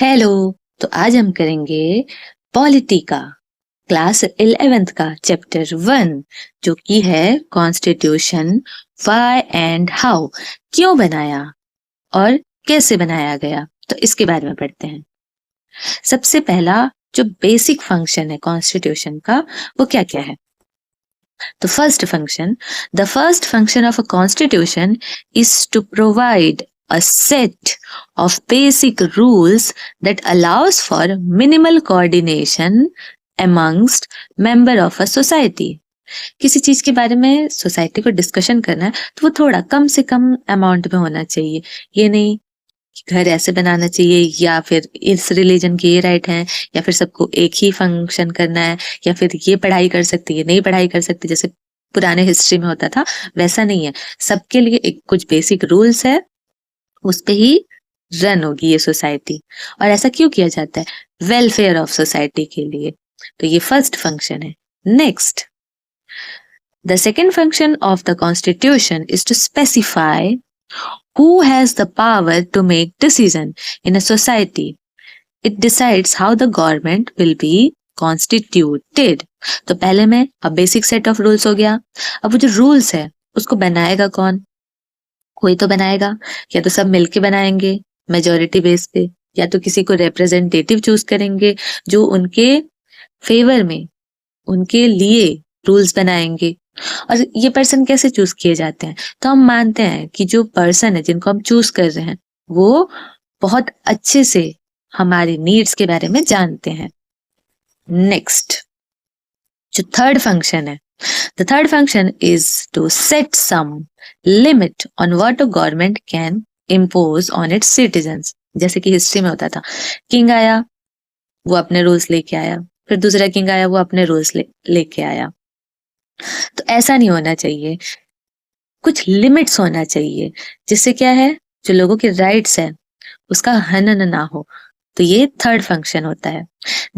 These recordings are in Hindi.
हेलो। तो आज हम करेंगे पॉलिटी का क्लास 11th का चैप्टर 1 जो कि है कॉन्स्टिट्यूशन व्हाई एंड हाउ, क्यों बनाया और कैसे बनाया गया। तो इसके बारे में पढ़ते हैं। सबसे पहला जो बेसिक फंक्शन है कॉन्स्टिट्यूशन का वो क्या क्या है। तो the first function of a constitution is to provide a set of basic rules that allows for minimal coordination amongst member of a society. किसी चीज के बारे में सोसाइटी को डिस्कशन करना है तो वो थोड़ा कम से कम अमाउंट में होना चाहिए। ये नहीं घर ऐसे बनाना चाहिए या फिर इस रिलीजन के ये राइट हैं या फिर सबको एक ही फंक्शन करना है या फिर ये पढ़ाई कर सकती है नहीं पढ़ाई कर सकती, जैसे पुराने हिस्ट्री में होता था वैसा नहीं है। सबके लिए एक कुछ बेसिक रूल्स है, उस पे ही रन होगी ये सोसाइटी। और ऐसा क्यों किया जाता है? वेलफेयर ऑफ सोसाइटी के लिए। तो ये फर्स्ट फंक्शन है। Next, the second function of the constitution is to specify who has the power to make decision in a society. It decides how the government will be constituted. तो पहले में अब बेसिक सेट ऑफ रूल्स हो गया। अब वो जो रूल्स है उसको बनाएगा कौन? कोई तो बनाएगा, या तो सब मिलके बनाएंगे मेजोरिटी बेस पे, या तो किसी को रिप्रेजेंटेटिव चूज करेंगे जो उनके फेवर में उनके लिए रूल्स बनाएंगे। और ये पर्सन कैसे चूज किए जाते हैं? तो हम मानते हैं कि जो पर्सन है जिनको हम चूज कर रहे हैं वो बहुत अच्छे से हमारी नीड्स के बारे में जानते हैं। नेक्स्ट, जो थर्ड फंक्शन है, the third function is to set some limit on what a government can impose on its citizens. जैसे कि हिस्ट्री में होता था, किंग आया वो अपने रूल्स लेके आया, फिर दूसरा किंग आया वो अपने रूल्स लेके आया। तो ऐसा नहीं होना चाहिए, कुछ लिमिट्स होना चाहिए जिससे क्या है जो लोगों के राइट्स है उसका हनन ना हो। तो ये थर्ड फंक्शन होता है।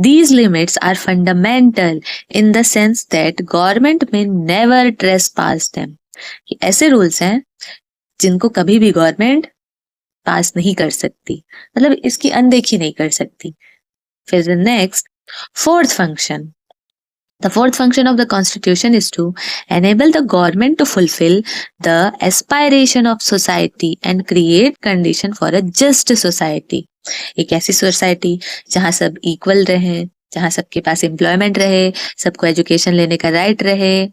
These limits are fundamental in the sense that government may never trespass them. ऐसे रूल्स हैं जिनको कभी भी गवर्नमेंट पास नहीं कर सकती, मतलब इसकी अनदेखी नहीं कर सकती। फिर next, fourth function, the fourth function of the constitution is to enable the government to fulfill the aspiration of society and create condition for a just society. एक ऐसी सोसाइटी जहां सब इक्वल रहे, जहां सबके पास एम्प्लॉयमेंट रहे, सबको एजुकेशन लेने का राइट रहे,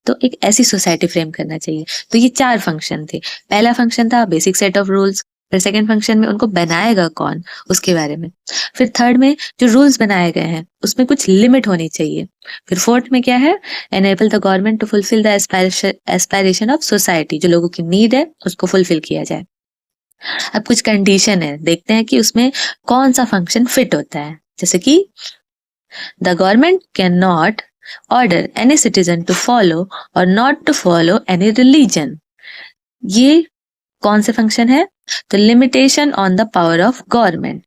तो एक ऐसी सोसाइटी फ्रेम करना चाहिए। तो ये चार फंक्शन थे। पहला फंक्शन था बेसिक सेट ऑफ रूल्स, फिर सेकंड फंक्शन में उनको बनाएगा कौन उसके बारे में, फिर थर्ड में जो रूल्स बनाए गए हैं उसमें कुछ लिमिट होनी चाहिए, फिर फोर्थ में क्या है, enable the government to fulfil the aspiration of society, जो लोगों की नीड है उसको फुलफिल किया जाए। अब कुछ कंडीशन है, देखते हैं कि उसमें कौन सा फंक्शन फिट होता है। जैसे कि the government can not order any citizen to follow or not to follow any religion. ये कौन से फंक्शन है? तो limitation on the power of government.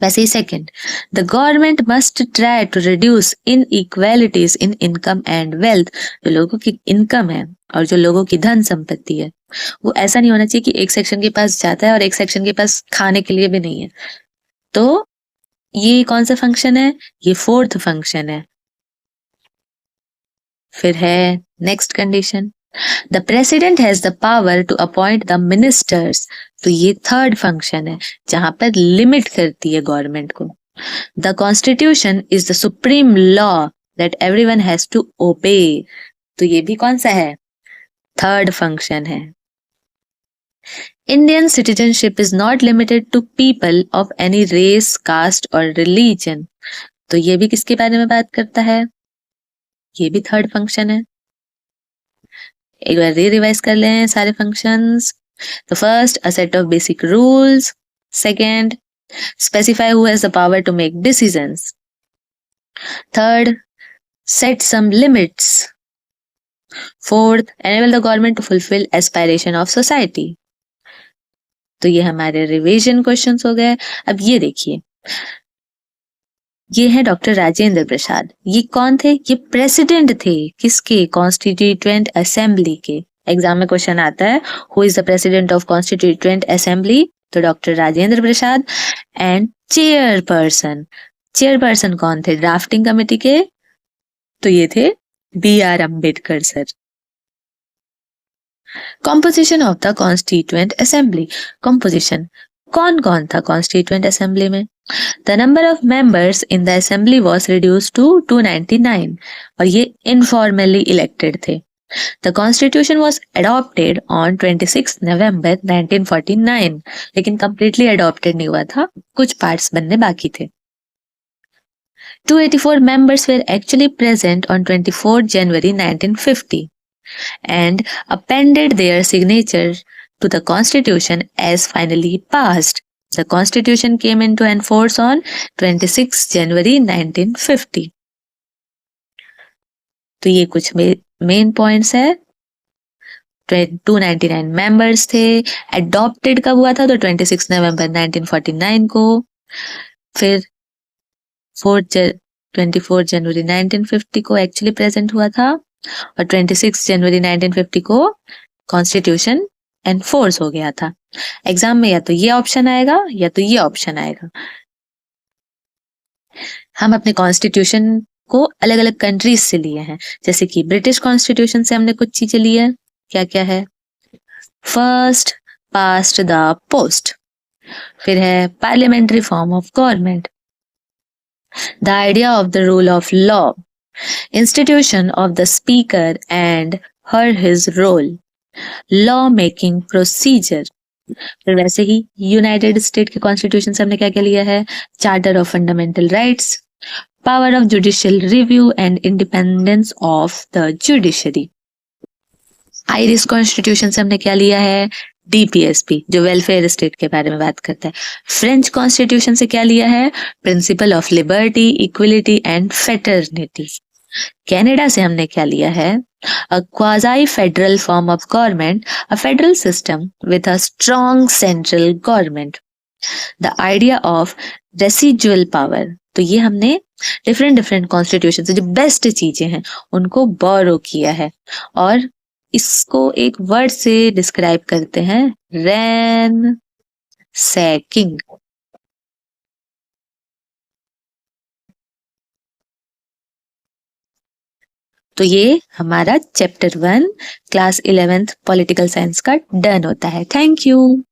वैसे ही second, the government must try to reduce inequalities in income and wealth. जो लोगों की इनकम है और जो लोगों की धन संपत्ति है वो ऐसा नहीं होना चाहिए कि एक सेक्शन के पास जाता है और एक सेक्शन के पास खाने के लिए भी नहीं है। तो ये कौन सा फंक्शन है? ये फोर्थ फंक्शन है। फिर है next condition, the president has the power to appoint the ministers. तो ये थर्ड फंक्शन है जहां पर लिमिट करती है गवर्नमेंट को। The constitution is the supreme law that everyone has to obey. तो ये भी कौन सा है? थर्ड फंक्शन है। Indian citizenship is not limited to people of any race, caste और रिलीजन। तो ये भी किसके बारे में बात करता है? ये भी थर्ड फंक्शन है। एक बार रिवाइज कर लें सारे फंक्शंस। तो first, a set of basic rules. Second, specify who has the power to make decisions. Third, set some limits. Fourth, enable the government to fulfil aspiration of society. तो ये हमारे रिवीजन क्वेश्चंस हो गए। अब ये देखिए, ये है डॉक्टर राजेंद्र प्रसाद। ये कौन थे? ये प्रेसिडेंट थे किसके? कॉन्स्टिट्यूएंट असेंबली के। एग्जाम में क्वेश्चन आता है, who is the president of constituent assembly? तो doctor Rajendra Prasad. And chairperson कौन थे ड्राफ्टिंग कमेटी के? तो ये थे B.R. Ambedkar sir. Composition of the constituent assembly. Composition, कौन कौन था कॉन्स्टिट्यूएंट असेंबली में? The number of members in the assembly was reduced to 299 और ये informally elected थे। The constitution was adopted on 26 November 1949 लेकिन completely adopted नहीं हुआ था, कुछ parts बनने बाकी थे। 284 members were actually present on 24 January 1950 and appended their signature to the constitution as finally passed. The constitution came into enforce on 26 January 1950. तो ये कुछ मेन पॉइंट्स है। 299 मेंबर्स थे। अडॉप्टेड कब हुआ था? तो 26 नवंबर 1949 को। फिर 24 जनवरी 1950 को एक्चुअली प्रेजेंट हुआ था और 26 जनवरी 1950 को कॉन्स्टिट्यूशन एनफोर्स हो गया था। एग्जाम में या तो ये ऑप्शन आएगा या तो ये ऑप्शन आएगा। हम अपने कॉन्स्टिट्यूशन को अलग अलग कंट्रीज से लिए हैं, जैसे कि ब्रिटिश कॉन्स्टिट्यूशन से हमने कुछ चीजें ली है। क्या क्या है? First, past the post. फिर है parliamentary form of government, the idea of the rule of law, institution of the speaker and her his role, law making procedure. फिर वैसे ही यूनाइटेड स्टेट के कॉन्स्टिट्यूशन से हमने क्या क्या लिया है? Charter of fundamental rights, power of judicial review and independence of the judiciary. Irish constitution से हमने क्या लिया है? DPSP, जो वेलफेयर स्टेट के बारे में बात करता है। फ्रेंच कॉन्स्टिट्यूशन से क्या लिया है? Principle of liberty, equality and fraternity. Canada से हमने क्या लिया है? A quasi-federal form of government, a federal system with a strong central government. The idea of residual power. तो ये हमने डिफरेंट कॉन्स्टिट्यूशन से जो बेस्ट चीजें हैं उनको बोरो किया है और इसको एक वर्ड से डिस्क्राइब करते हैं, रैन सैकिंग। तो ये हमारा chapter 1 class 11th political science का डन होता है। Thank you.